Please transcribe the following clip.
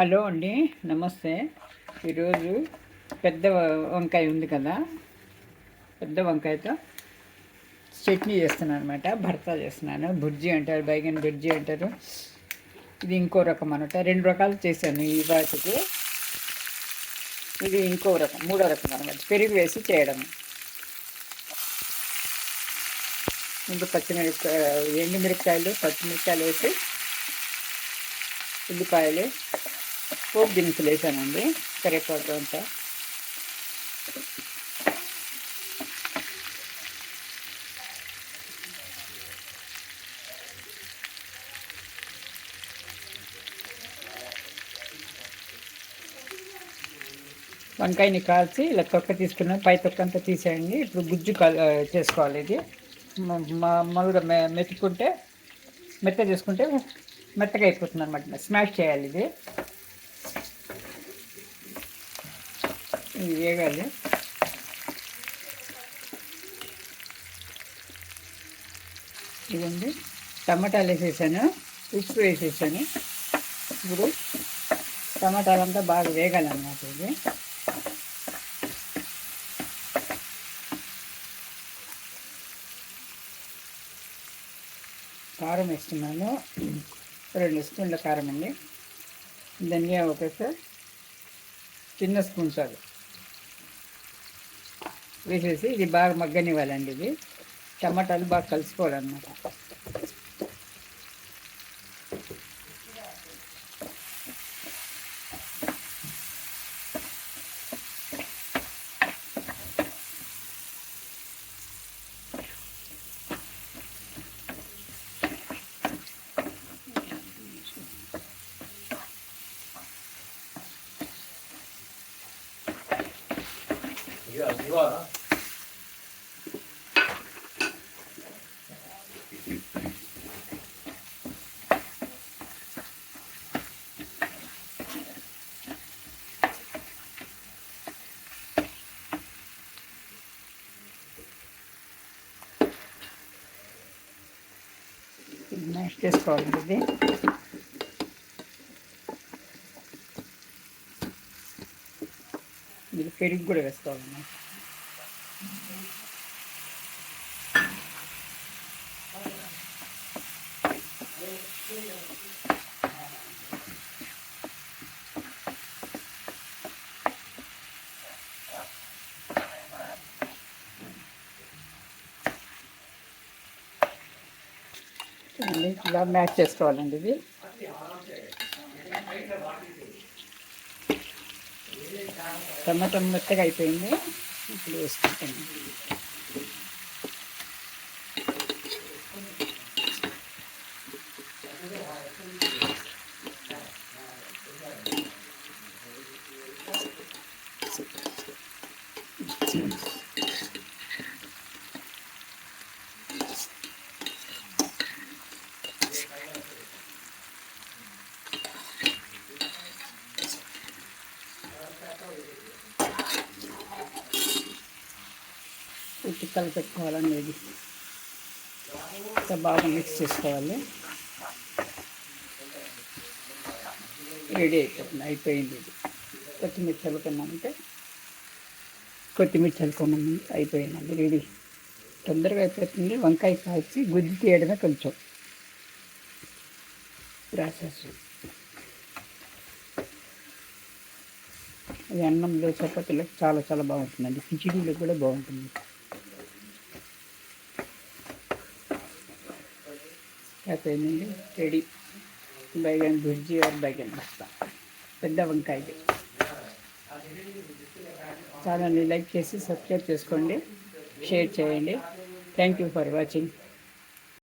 Hello అండి, నమస్తే. ఈరోజు పెద్ద వంకాయ ఉంది కదా, పెద్ద వంకాయతో చట్నీ చేస్తున్నాను అనమాట. భర్తా చేస్తున్నాను. బుర్జీ అంటారు, బైగన్ బుర్జీ అంటారు. ఇది ఇంకో రకం అనమాట. రెండు రకాలు చేశాను ఈ వాటికి. ఇది ఇంకో రకం, మూడో రకం అనమాట. పెరుగు వేసి చేయడం. ముందు ఎండుమిరపకాయలు, పచ్చిమిరపకాయలు వేసి, ఉల్లిపాయలు, పోపు దినుసులు వేసానండి. కరివేపాకు అంతా వంకాయని కాల్చి ఇలా తొక్క తీసుకున్నాను. పై తొక్క అంతా తీసేయండి. ఇప్పుడు గుజ్జు చేసుకోవాలి. ఇది మామూలుగా మెత్తుకుంటే మెత్త చేసుకుంటే మెత్తగా అయిపోతుంది అనమాట. స్మాష్ చేయాలి. ఇది వేగాలి. ఇదండి, టమాటాలు వేసేసాను, ఉప్పు వేసేసాను. ఇప్పుడు టమాటాలంతా బాగా వేగాలన్నమాట. ఇది కారం వేస్తున్నాను. 2 స్పూన్ల కారం అండి. ధనియా ఒక చిన్న స్పూన్ చాలు వేసేసి ఇది బాగా మగ్గనివ్వాలండి. ఇది టమాటాలు బాగా కలిసిపోవాలన్నమాట. మ్యాష్ చేసుకోవాలండి. ఇది ఇది పెరుగు కూడా వేసుకోవాలన్నమాట. ఇలా మ్యాష్ చేసుకోవాలండి. ఇది టమాటా మెత్తగా అయిపోయింది. ఇప్పుడు వేసుకుంటాను. చిక్కలు పెట్టుకోవాలండి. ఇది బాగా మిక్స్ చేసుకోవాలి. రెడీ అయిపోయింది. ఇది కొత్తిమీర చల్లుకున్నామంటే అయిపోయిందండి. రెడీ. తొందరగా అయిపోతుంది. వంకాయ కాల్చి గుజ్జు తీయడమే కొంచెం ప్రాసెస్. అది అన్నంలో, చపాతీలో చాలా చాలా బాగుంటుందండి. కిచిడీలో కూడా బాగుంటుంది. అయిపోయిందండి. రెడీ. బైగన్ బుర్జీ ఆర్ బైగన్ బస్తా, పెద్ద వంకాయ. ఛానల్ని లైక్ చేసి సబ్స్క్రైబ్ చేసుకోండి, షేర్ చేయండి. Thank you for watching.